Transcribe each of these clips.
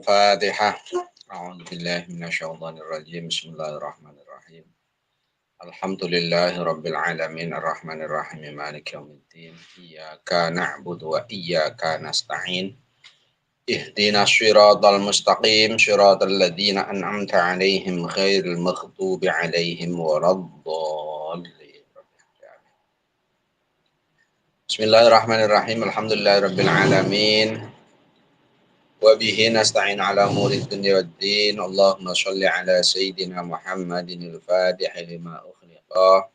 Al-Fatihah. A'udzu billahi minasyaitonir rajim. Bismillahirrahmanirrahim. Alhamdulillahirabbil alamin arrahmanir rahim maliki yaumiddin. Iyyaka na'budu wa iyyaka nasta'in. Ihdinas siratal mustaqim, siratal ladzina an'amta 'alaihim ghairil maghdubi 'alaihim waladdallin. Bismillahirrahmanirrahim. Alhamdulillahirabbil alamin. Wa bihi nasta'in ala umuri dunya waddin. Allahumma shalli ala sayyidina Muhammadin al-Fatih lima ukhliqa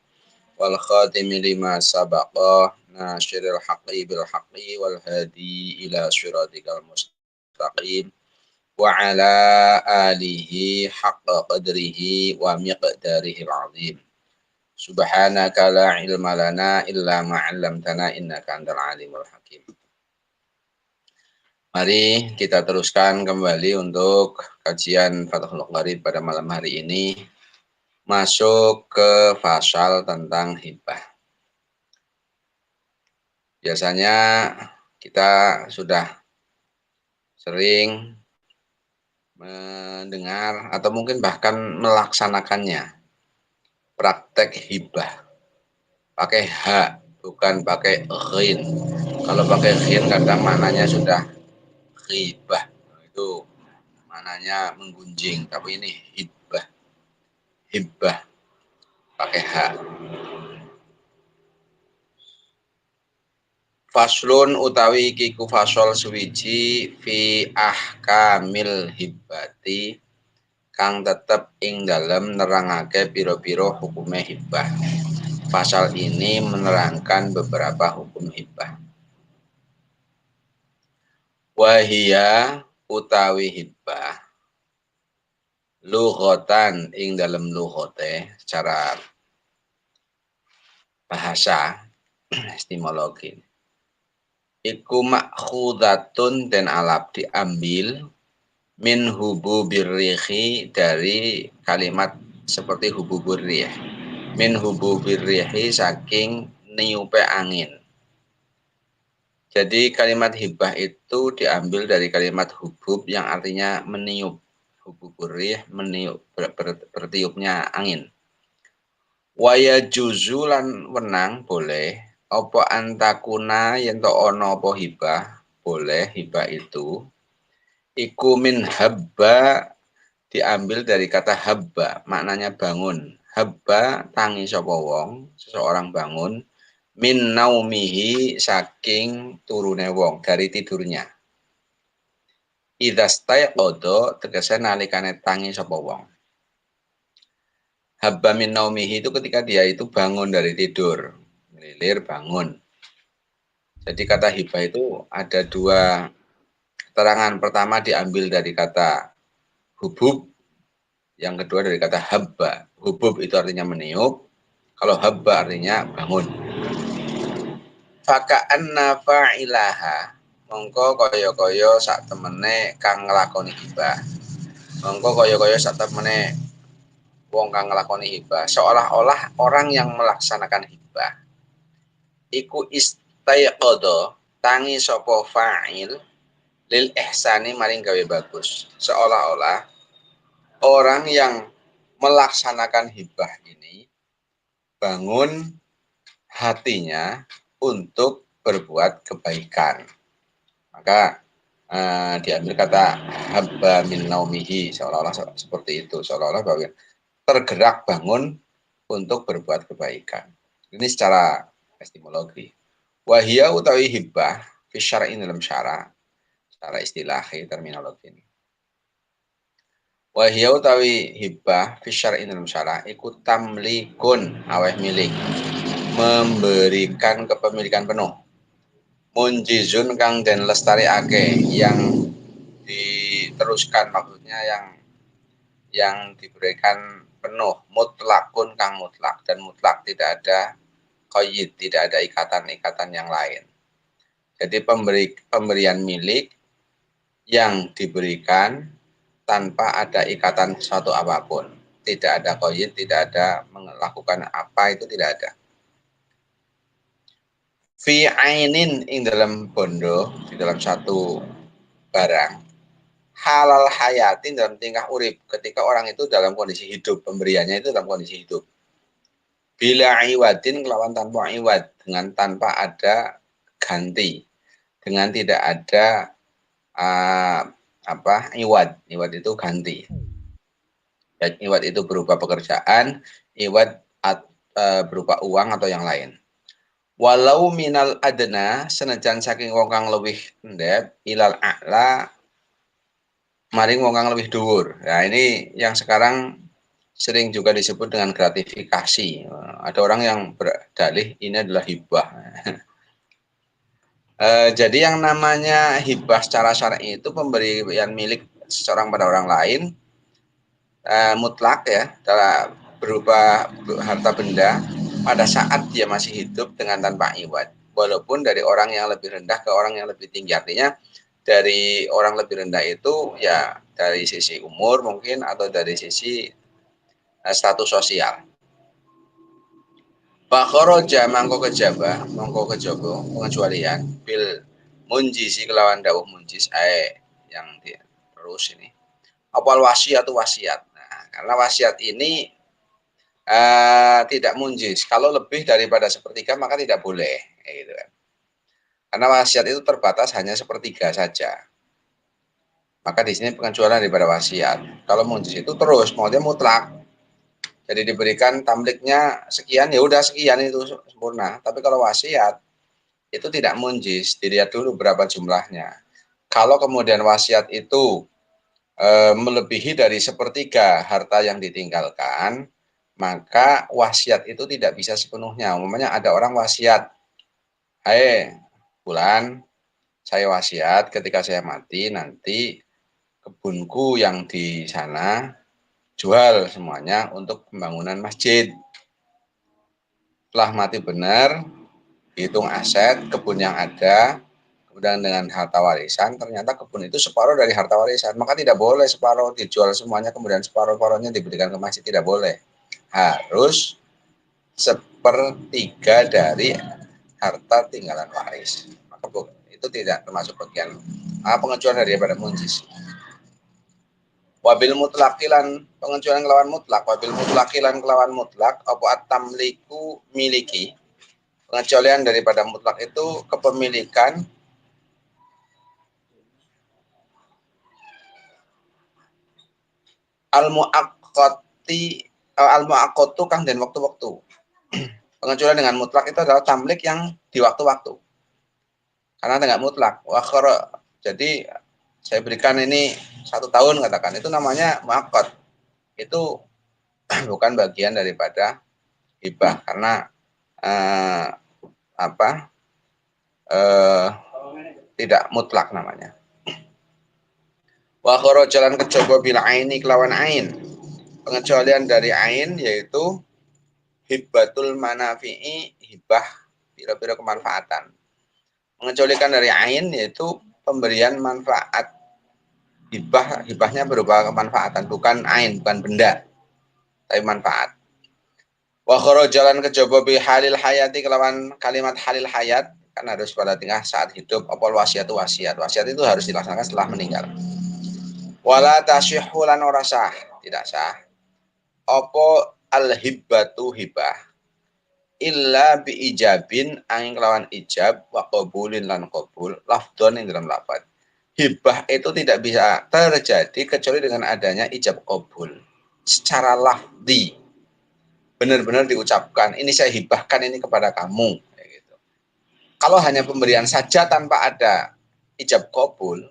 wal khatim lima sabaqa nasyiril haqqi bil haqqi wal hadi ila siratikal mustaqim wa ala alihi haqqa qadrihi wa miqdarihi al-azim. Subhanaka la ilma lana illa ma 'allamtana innaka antal alimul hakim. Mari kita teruskan kembali untuk kajian Fathul Qorib pada malam hari ini. Masuk ke fasal tentang hibah. Biasanya kita sudah sering mendengar atau mungkin bahkan melaksanakannya. Praktek hibah. Pakai H, bukan pakai ghin. Kalau pakai ghin kadang maknanya sudah hibah. Itu maknanya menggunjing, tapi ini hibah. Hibah pakai H. Faslun utawi kiku fasol suwiji fi ahkamil hibbati kang tetep ing dalem nerangake piro-piro hukume hibbah. Pasal ini menerangkan beberapa hukum hibbah. Wahia utawi hibbah lughatan ing dalem lughote secara bahasa etimologi iku makhudatun dan alap diambil min hububir rihi dari kalimat seperti hububur rih. Min hububir rihi saking niupe angin. Jadi kalimat hibah itu diambil dari kalimat hubub yang artinya meniup. Hububur rih meniup, bertiupnya angin. Waya juzu lan wenang boleh apa antakuna yen to ana apa hibah boleh hibah itu iku min habba diambil dari kata habba maknanya bangun. Habba tangi sapa wong seseorang bangun min naumihi saking turune wong dari tidurnya. Idza staiqadha tegese nalikane tangi sapa wong. Habba min naumihi itu ketika dia itu bangun dari tidur, melilir bangun. Jadi kata hibah itu ada dua keterangan. Pertama diambil dari kata hubub, yang kedua dari kata habba. Hubub itu artinya meniup, kalau habba artinya bangun. Faka'anna fa'ilaha mongko kaya-kaya sak temene kang nglakoni hibah. Mongko kaya-kaya sak temene wong kang nglakoni hibah, seolah-olah orang yang melaksanakan hibah iku istaiqadha tangi sapa fa'il lil ihsani maring gawe bagus. Seolah-olah orang yang melaksanakan hibah ini bangun hatinya untuk berbuat kebaikan. Maka diambil kata habba min naumihi, seolah-olah seperti itu, seolah-olah bahwa tergerak bangun untuk berbuat kebaikan. Ini secara etimologi. Wahia utawi hibbah fi syar'i dalam syara, secara istilahi terminologi ini. Wahia utawi hibbah fi syar'i dalam syara iku tamlikun aweh milik, memberikan kepemilikan penuh. Munjizun kang den lestariake, yang diteruskan maksudnya yang diberikan penuh, mutlakun kang mutlak, dan mutlak tidak ada qayyid, tidak ada ikatan-ikatan yang lain. Jadi pemberian milik yang diberikan tanpa ada ikatan suatu apapun, tidak ada qayyid, tidak ada melakukan apa, itu tidak ada. Fi ainin ing dalam bondo, di dalam satu barang, halal hayatin dalam tingkah urip, ketika orang itu dalam kondisi hidup, pemberiannya itu dalam kondisi hidup. Bila iwadin kelawan tanpa iwad, dengan tanpa ada ganti, dengan tidak ada iwad. Iwad itu ganti. Baik iwad itu berupa pekerjaan, iwad berupa uang atau yang lain. Walau minal adna, senajan saking wong kang luwih endep, ilal a'la maring wong kang luwih dhuwur. Nah, ini yang sekarang sering juga disebut dengan gratifikasi. Ada orang yang berdalih ini adalah hibah. Jadi yang namanya hibah secara syar'i itu pemberian milik seseorang pada orang lain mutlak ya, berupa harta benda pada saat dia masih hidup dengan tanpa iwad. Walaupun dari orang yang lebih rendah ke orang yang lebih tinggi. Artinya dari orang lebih rendah itu ya dari sisi umur mungkin atau dari sisi status sosial. Pakhoroja mangko kejaba, mangko kejaba pengecualian bil munjisi kelawan dawuh munjis yang terus ini. Apal wasiat itu wasiat. Nah, karena wasiat ini tidak munjis. Kalau lebih daripada sepertiga maka tidak boleh, gitu kan. Karena wasiat itu terbatas hanya sepertiga saja. Maka di sini pengecualian daripada wasiat. Kalau munjis itu terus, maksudnya mutlak. Jadi diberikan tamliknya sekian, ya udah sekian itu sempurna. Tapi kalau wasiat itu tidak munjis, dilihat dulu berapa jumlahnya. Kalau kemudian wasiat itu melebihi dari sepertiga harta yang ditinggalkan, maka wasiat itu tidak bisa sepenuhnya. Umpamanya ada orang wasiat, hai Bulan, saya wasiat ketika saya mati nanti kebunku yang di sana jual semuanya untuk pembangunan masjid. Setelah mati benar, hitung aset, kebun yang ada, kemudian dengan harta warisan, ternyata kebun itu separuh dari harta warisan. Maka tidak boleh separuh dijual semuanya, kemudian separuh-paruhnya diberikan ke masjid, tidak boleh. Harus sepertiga dari harta tinggalan waris. Maka itu tidak termasuk bagian pengecualian daripada munjis. Wabil mutlakilan pengecualian kelawan mutlak, wabil mutlakilan kelawan mutlak, apa atamliku miliki. Pengecualian daripada mutlak itu kepemilikan al-mu'aqqatu kang dan waktu-waktu. Pengecualian dengan mutlak itu adalah tamlik yang di waktu-waktu. Karena tidak mutlak. Jadi saya berikan ini 1 tahun katakan, itu namanya mu'aqqat. Itu bukan bagian daripada hibah karena tidak mutlak namanya. Wa jalan kecoba bila aini kelawan ain. Pengecualian dari ain yaitu hibatul manafi'i, hibah pira-pira kemanfaatan. Mengecualikan dari ain yaitu pemberian manfaat. Hibahnya berupa kemanfaatan, bukan ain, bukan benda, tapi manfaat. Wa jalan kecoba bi halil hayati kelawan kalimat halil hayat, kan harus pada tingkah saat hidup. Opol wasiat itu wasiat. Wasiat itu harus dilaksanakan setelah meninggal. Wala tasyihu lan ora sah, tidak sah. Apa al-hibbatu hibah illa bi ijabin angin kelawan ijab wa qabulin lan qabul lafdhon ing dalam lafaz. Hibah itu tidak bisa terjadi kecuali dengan adanya ijab qabul. Secara lafzi benar-benar diucapkan, ini saya hibahkan ini kepada kamu, kayak gitu. Kalau hanya pemberian saja tanpa ada ijab qabul,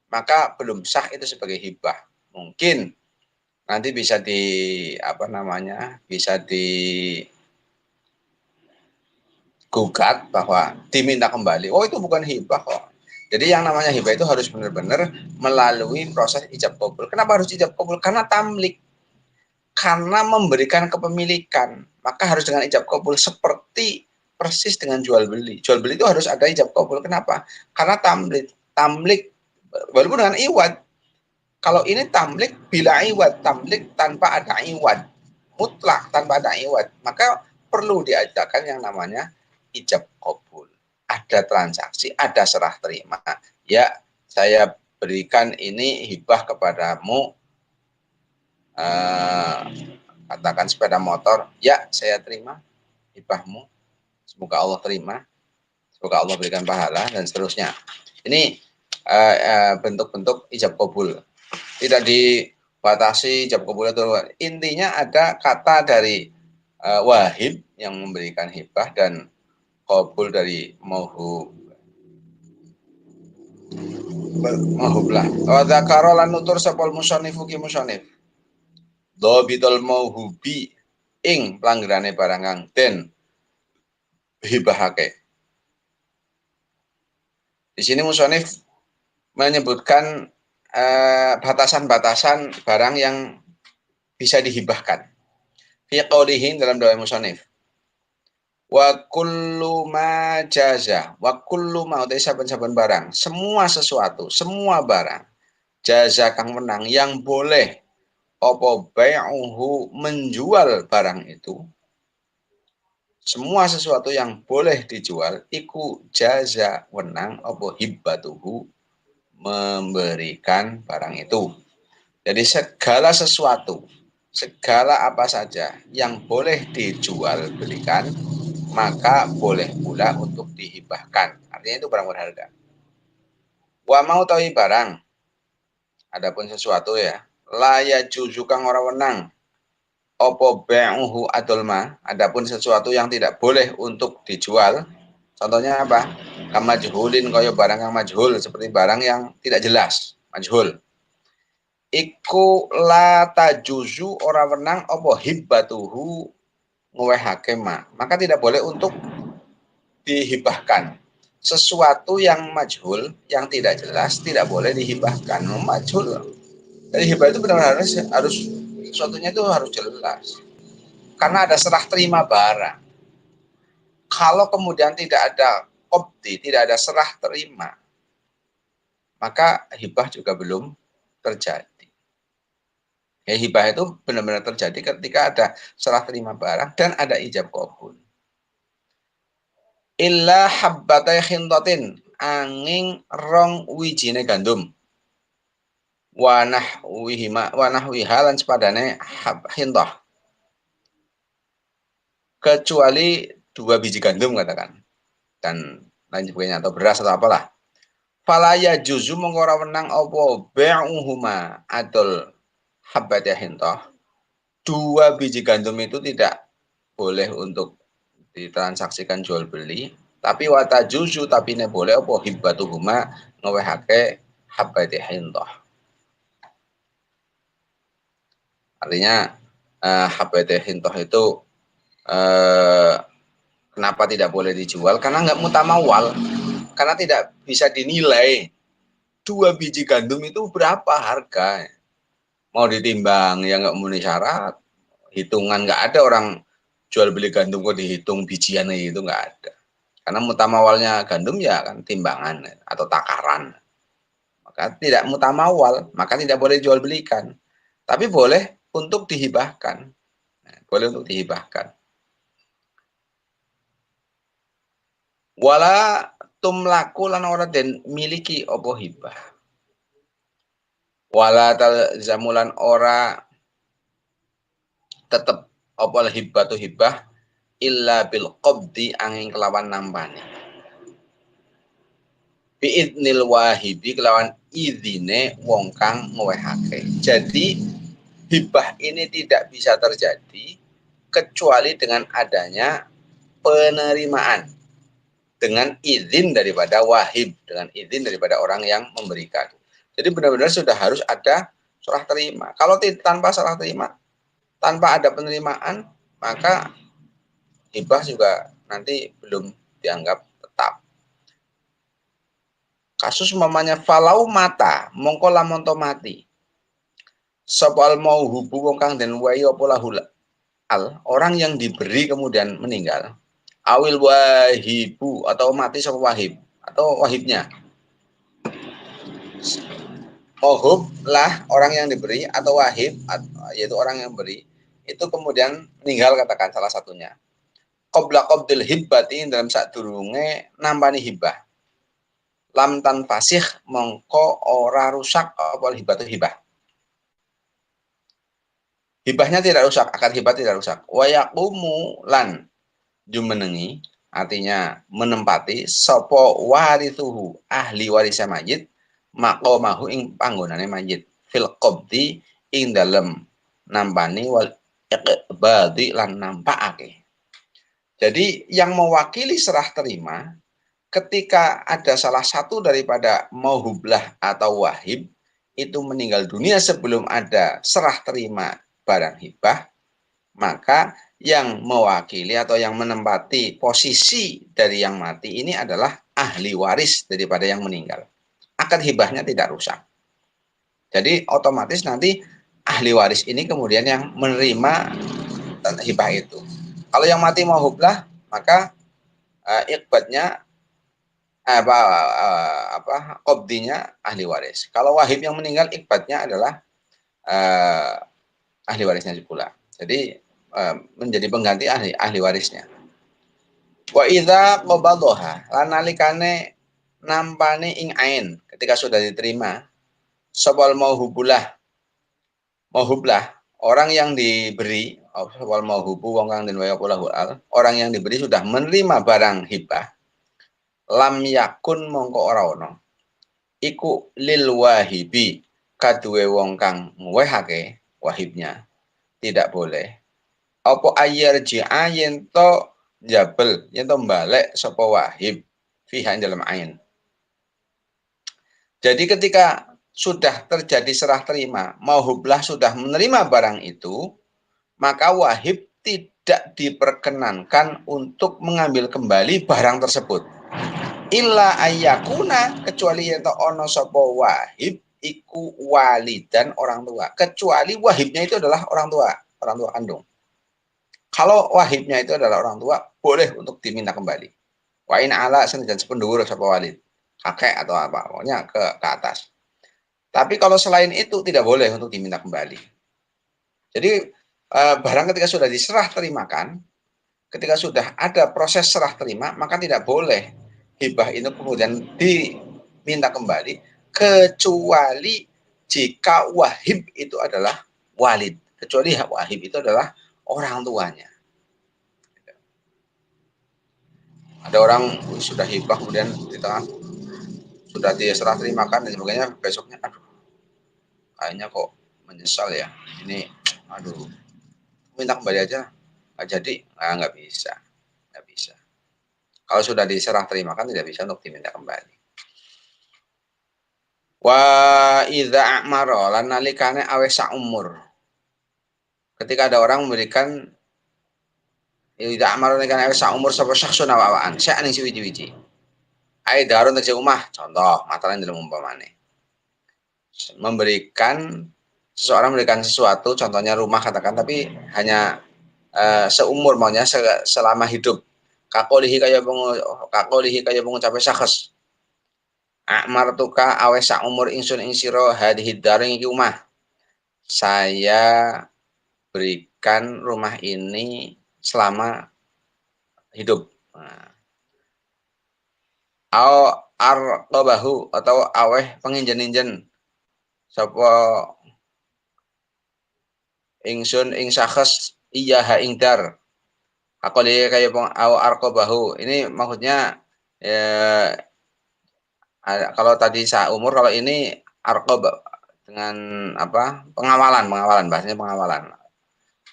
maka belum sah itu sebagai hibah. Mungkin nanti bisa bisa digugat bahwa diminta kembali. Oh, itu bukan hibah kok. Jadi yang namanya hibah itu harus benar-benar melalui proses ijab qabul. Kenapa harus ijab qabul? Karena tamlik. Karena memberikan kepemilikan, maka harus dengan ijab qabul seperti persis dengan jual beli. Jual beli itu harus ada ijab qabul. Kenapa? Karena tamlik walaupun dengan iwad. Kalau ini tamlik bila iwad, tamlik tanpa ada iwad, mutlak tanpa ada iwad, maka perlu diadakan yang namanya ijab qabul. Ada transaksi, ada serah terima. Ya, saya berikan ini hibah kepadamu, katakan sepeda motor, ya saya terima hibahmu, semoga Allah terima, semoga Allah berikan pahala, dan seterusnya. Ini bentuk-bentuk ijab kabul. Tidak dibatasi ijab kabul itu. Intinya ada kata dari wahib yang memberikan hibah dan kabul dari mahublah. Wa dzakara lan nutur sapal musannifu ki musannif. Dhabitul mauhubi ing pelanggarane barang kang den hibahake. Di sini musannif menyebutkan batasan-batasan barang yang bisa dihibahkan. Fi qaulihi dalam doa musannif. Wa kullu ma jaza, wa kullu ma utai saben-saben barang, semua sesuatu, semua barang jaza kang menang yang boleh apa bai'uhu menjual barang itu. Semua sesuatu yang boleh dijual iku jaza wenang apa hibbatuhu memberikan barang itu. Jadi segala sesuatu, segala apa saja yang boleh dijual belikan, maka boleh pula untuk dihibahkan. Artinya itu barang berharga. Wa mau tahu barang, adapun sesuatu ya, laya juzu kang ora wenang, opo bai'uhu adolma, adapun sesuatu yang tidak boleh untuk dijual. Contohnya apa? Kamajhulin kaya barang yang majhul, seperti barang yang tidak jelas, majhul. Iku la tajuzu ora wenang apa hibbatuhu ngwehake ma. Maka tidak boleh untuk dihibahkan. Sesuatu yang majhul, yang tidak jelas, tidak boleh dihibahkan. Majhul. Jadi hibah itu benar-benar harus sesuatunya itu harus jelas. Karena ada serah terima barang. Kalau kemudian tidak ada qabdi, tidak ada serah terima, maka hibah juga belum terjadi. Ya, hibah itu benar-benar terjadi ketika ada serah terima barang dan ada ijab qabul. Illa habbatai khintatin, angin rong wijine gandum. Wanah lan sepadane hintah. Kecuali 2 biji gandum katakan. Dan lain sebagainya atau beras atau apalah. Falaya juzu mengora wenang apa bai'uhuma adol habbatai hintah. 2 biji gandum itu tidak boleh untuk ditransaksikan jual beli, tapi wata juzu tapi ne boleh apa hibbatuhuma ngewehake habbati hindah. Artinya habbati hindah itu kenapa tidak boleh dijual? Karena nggak mutamawal, karena tidak bisa dinilai 2 biji gandum itu berapa harga. Mau ditimbang ya nggak memenuhi syarat, hitungan nggak ada orang jual beli gandum kok dihitung bijian itu nggak ada. Karena mutamawalnya gandum ya kan timbangan atau takaran. Maka tidak mutamawal, maka tidak boleh jual belikan. Tapi boleh untuk dihibahkan. Boleh untuk dihibahkan. Wala tumlaku lan ora den miliki apa hibah. Wala talzamulan ora tetep apa hibatu hibah illa bil qabdi angin kelawan nampani. Biidnil wahibi kelawan izine wong kang ngewehake. Jadi hibah ini tidak bisa terjadi kecuali dengan adanya penerimaan, dengan izin daripada wahib, dengan izin daripada orang yang memberikan. Jadi benar-benar sudah harus ada serah terima. Kalau tanpa serah terima, tanpa ada penerimaan, maka hibah juga nanti belum dianggap tetap. Kasus mamanya falau mata, mongko lamun to mati. Sopal mau hubu wong kang den wae apa lahul al, orang yang diberi kemudian meninggal. Awil wahibu atau mati sapa wahib atau wahibnya. Mohub lah orang yang diberi atau wahib yaitu orang yang beri itu kemudian meninggal katakan salah satunya. Qabla qabdil hibbati dalam sadurunge nampani hibah. lam tan fasih mongko ora rusak apa hibatu hibah. Hibahnya tidak rusak, akad hibah tidak rusak. Wa yaqumu lan jumenengi artinya menempati sapa warithuhu ahli warisnya mayit maqamahu ing panggonane mayit fil qabdi ing dalem nampani wal iqbadi lan nampakake. Jadi yang mewakili serah terima ketika ada salah satu daripada mauhublah atau wahib itu meninggal dunia sebelum ada serah terima barang hibah, maka yang mewakili atau yang menempati posisi dari yang mati ini adalah ahli waris daripada yang meninggal. Akad hibahnya tidak rusak. Jadi otomatis nanti ahli waris ini kemudian yang menerima hibah itu. Kalau yang mati mauhublah, maka ikbatnya qabdinya ahli waris. Kalau wahib yang meninggal ikbatnya adalah ahli warisnya pula. Jadi menjadi pengganti ahli warisnya. Wa idza qabadaha lan nalikane nampane ing ain ketika sudah diterima sabal mauhublah orang yang diberi sabal mauhubu wong kang den waya orang yang diberi sudah menerima barang hibah lam yakun mongko ora ono iku lil wahibi kaduwe wong kang ngwehake wahibnya tidak boleh apa ayar ji'a yen to jabel yen to balik sapa wahib fiha dalam ain. Jadi ketika sudah terjadi serah terima, mauhublah sudah menerima barang itu, maka wahib tidak diperkenankan untuk mengambil kembali barang tersebut. Illa ayyakuna kecuali yen to ono sapa wahib iku walidan orang tua. Kecuali wahibnya itu adalah orang tua kandung. Kalau wahibnya itu adalah orang tua, boleh untuk diminta kembali. Wa in ala senajan sependhuwur sapa walid, kakek atau apa, pokoknya ke atas. Tapi kalau selain itu tidak boleh untuk diminta kembali. Jadi barang ketika sudah diserah terimakan, ketika sudah ada proses serah terima, maka tidak boleh hibah itu kemudian diminta kembali, kecuali jika wahib itu adalah walid. Kecuali wahib itu adalah orang tuanya. Ada orang sudah hibah kemudian di tengah sudah diserah terimakan dan sebagainya, besoknya aduh kayaknya kok menyesal ya ini, aduh minta kembali aja nggak jadi, nggak bisa. Kalau sudah diserah terimakan tidak bisa untuk diminta kembali. Wa idza a'mara lan nalikane awes umur, ketika ada orang memberikan idza a'mara nalikane awes umur sapa syakhsun awaan saya ning wiji-wiji ai darun tegese omah, contoh matalan dalam umpamane seseorang memberikan sesuatu, contohnya rumah katakan, tapi hanya seumur maunya selama hidup. Kakolihi kaya pengucape syakhs. Akmar tuka awes sak umur ingsun ing sira hadhihi daring iki omah. Saya berikan rumah ini selama hidup. Au arqabahu atau aweh penginjen-injen sapa ingsun ing syakhs iya ha ing dar. Akoli kaya au arqabahu. Ini maksudnya kalau tadi umur, kalau ini arqab dengan apa? Pengawalan bahasanya pengawalan.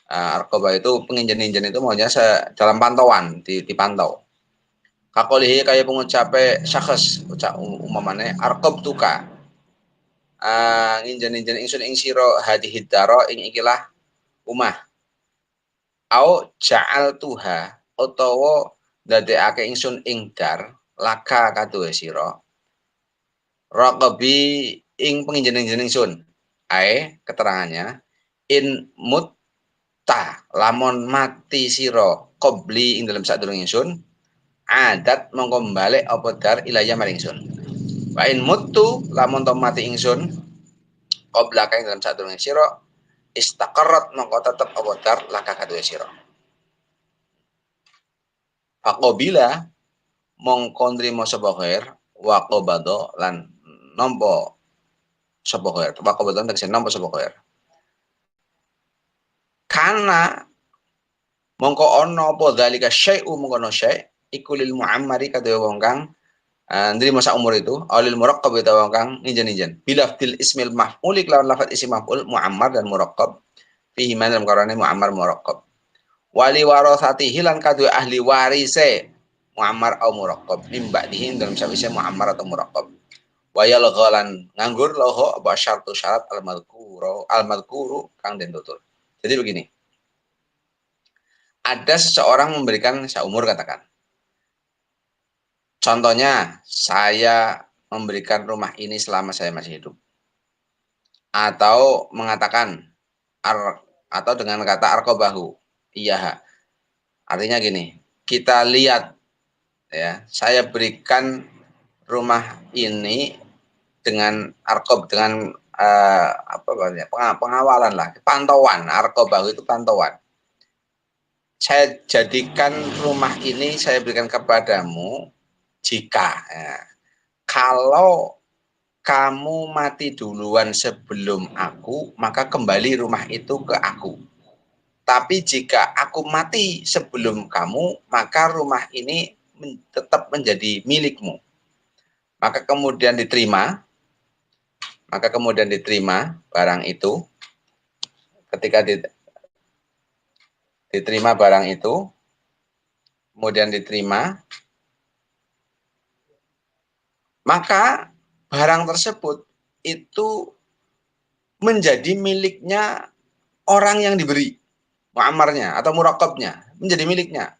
Arqabah itu penginjen-injen itu maunya dalam pantauan, dipantau. Kakolihi kaya pengucape syakhs ucap umamane arqab tuka. Nginjen-injen ingsun ing sira hadhihi daro ing ikilah umah. Au ja'al tuha utawa dadekake ingsun ing dar laka kaduwe sira. Raqabi ing penginjen-injen ingsun. Ae keterangannya in mutta lamun mati sira qabli ing dalam sadurunge ingsun adat mongko balik apa dar ilaya maring ingsun. Wa in muttu lamun to mati ingsun qabla kae dalam sadurunge sira istaqarrat mongko tetep apa dar laka kaduwe sira. Faqobila mongko nrimo sapa khair wa qabada lan nampa sapa khair. Wa qabada tegese nampa sapa khair. Karena mongko ana apa dzalika syai'u mongko ana syai' iku lil muammari kadhe wong kang nrimo sak umur itu alil muraqqab itu wong kang ninjen-ninjen bilafdil ismil maf'ul lawan lafaz isim maf'ul muammar dan muraqqab fihi man dalam karane muammar muraqqab wali warasatihi lan kadhe ahli warise muammar au muraqqab mim ba'dihi dalam sawise muammar atau muraqqab wayal ghalan nganggur loho apa syartu syarat al madhkuru kang den tutur. Jadi begini, ada seseorang memberikan seumur katakan. Contohnya, saya memberikan rumah ini selama saya masih hidup. Atau mengatakan, atau dengan kata arqabahu. Iya. Artinya gini, kita lihat, ya, saya berikan rumah ini dengan arqab, dengan pengawalan lah, pantauan. Arqabahu itu pantauan. Saya jadikan rumah ini, saya berikan kepadamu, jika kalau kamu mati duluan sebelum aku, maka kembali rumah itu ke aku. Tapi jika aku mati sebelum kamu, maka rumah ini tetap menjadi milikmu. Maka kemudian diterima barang itu. Ketika diterima barang itu, kemudian diterima, maka barang tersebut itu menjadi miliknya orang yang diberi muammarnya atau muraqqabnya, menjadi miliknya.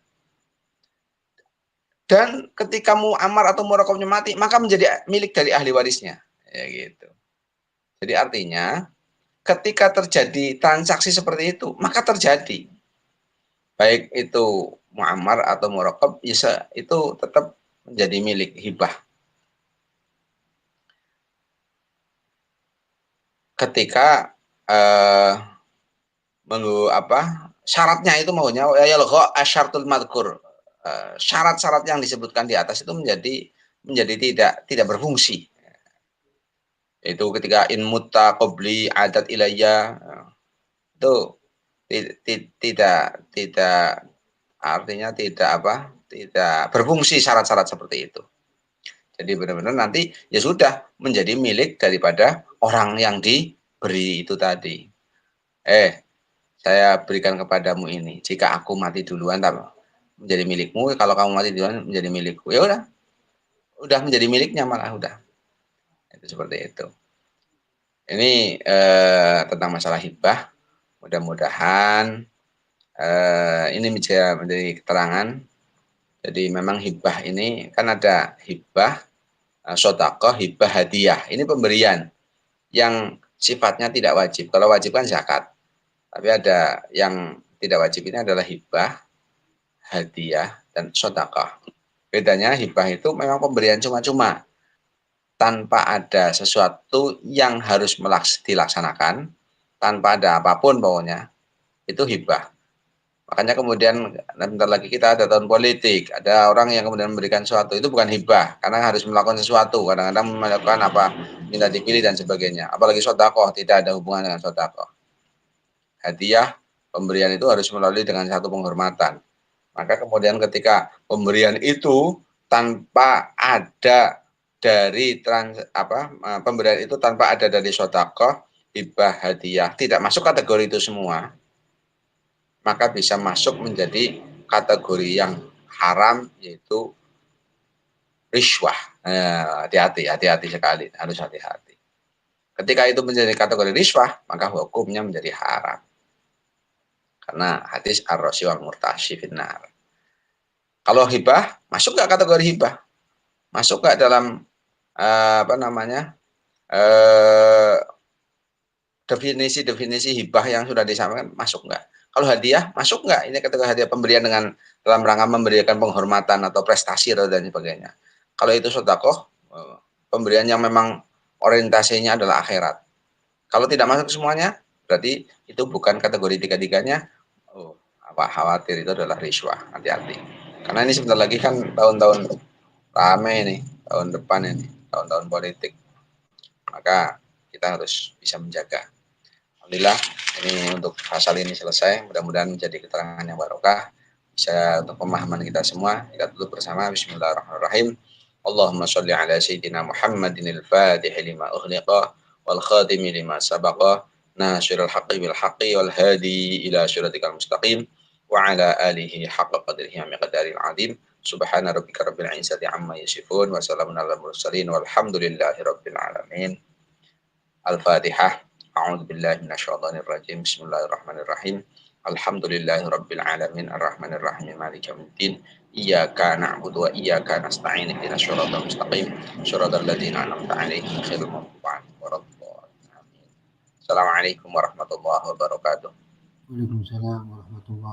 Dan ketika muammar atau muraqqabnya mati, maka menjadi milik dari ahli warisnya. Ya gitu. Jadi artinya ketika terjadi transaksi seperti itu, maka terjadi baik itu muammar atau muraqqab itu tetap menjadi milik hibah. Ketika syaratnya itu maunya yalgha asyartul madkur, syarat-syarat yang disebutkan di atas itu menjadi tidak berfungsi. Itu ketika in mutta qabli adat ilayya, itu tidak artinya tidak berfungsi syarat-syarat seperti itu. Jadi benar-benar nanti ya sudah menjadi milik daripada orang yang diberi itu tadi. Saya berikan kepadamu ini. Jika aku mati duluan menjadi milikmu, kalau kamu mati duluan menjadi milikku. Ya udah menjadi miliknya malah udah. Itu seperti itu. Ini tentang masalah hibah. Mudah-mudahan ini bisa menjadi keterangan. Jadi memang hibah ini kan ada hibah sedekah, hibah hadiah. Ini pemberian yang sifatnya tidak wajib. Kalau wajib kan zakat. Tapi ada yang tidak wajib, ini adalah hibah, hadiah, dan sedekah. Bedanya hibah itu memang pemberian cuma-cuma. Tanpa ada sesuatu yang harus dilaksanakan, tanpa ada apapun pokoknya, itu hibah. Makanya kemudian bentar lagi kita ada tahun politik, ada orang yang kemudian memberikan sesuatu, itu bukan hibah, karena harus melakukan sesuatu, kadang-kadang melakukan minta dipilih dan sebagainya. Apalagi sedekah, tidak ada hubungan dengan sedekah. Hadiah, pemberian itu harus melalui dengan satu penghormatan. Maka kemudian ketika pemberian itu tanpa ada dari pemberian itu tanpa ada dari sedekah, hibah, hadiah, tidak masuk kategori itu semua, maka bisa masuk menjadi kategori yang haram, yaitu riswah. Hati-hati sekali, harus hati-hati. Ketika itu menjadi kategori riswah, maka hukumnya menjadi haram. Karena hadis ar-rashi wal murtashi finnar. Kalau hibah, masuk nggak kategori hibah? Masuk nggak dalam definisi hibah yang sudah disampaikan? Masuk nggak? Kalau hadiah, masuk nggak? Ini kategori hadiah, pemberian dalam rangka memberikan penghormatan atau prestasi dan sebagainya. Kalau itu sedekah, pemberian yang memang orientasinya adalah akhirat. Kalau tidak masuk semuanya, berarti itu bukan kategori tiga-tiganya. Khawatir itu adalah riswah. Hati-hati. Karena ini sebentar lagi kan tahun-tahun rame nih. tahun depan ini, tahun-tahun politik. Maka kita harus bisa menjaga. Alhamdulillah ini untuk pasal ini selesai. Mudah-mudahan menjadi keterangan yang barokah. Bisa untuk pemahaman kita semua. Kita tutup bersama. Bismillahirrahmanirrahim. Allahumma sholli ala Sayyidina Muhammadin al-Fatih lima ughliqa wal khadimi lima sabaqa nasirul haqqi bil haqqi wal hadi ila syiratikal mustaqim wa ala alihi haqqa qadrihi wa miqdaril azim. Subhana rabbika rabbil izzati amma yasifun wa salamun alal mursalin walhamdulillahi rabbil alamin. Al-Fatihah. A'udzu billahi minasyaitonir rajim. Bismillahirrahmanirrahim. Alhamdulillahi rabbil alamin arrahmanir rahim maliki yaumiddin. Iyyaka na'budu wa iyyaka nasta'in ihdinas shiratal mustaqim shiratal ladzina an'amta 'alaihim ghairil maghdubi 'alaihim waladdallin. Amin. Assalamualaikum warahmatullahi wabarakatuh. Waalaikumsalam warahmatullahi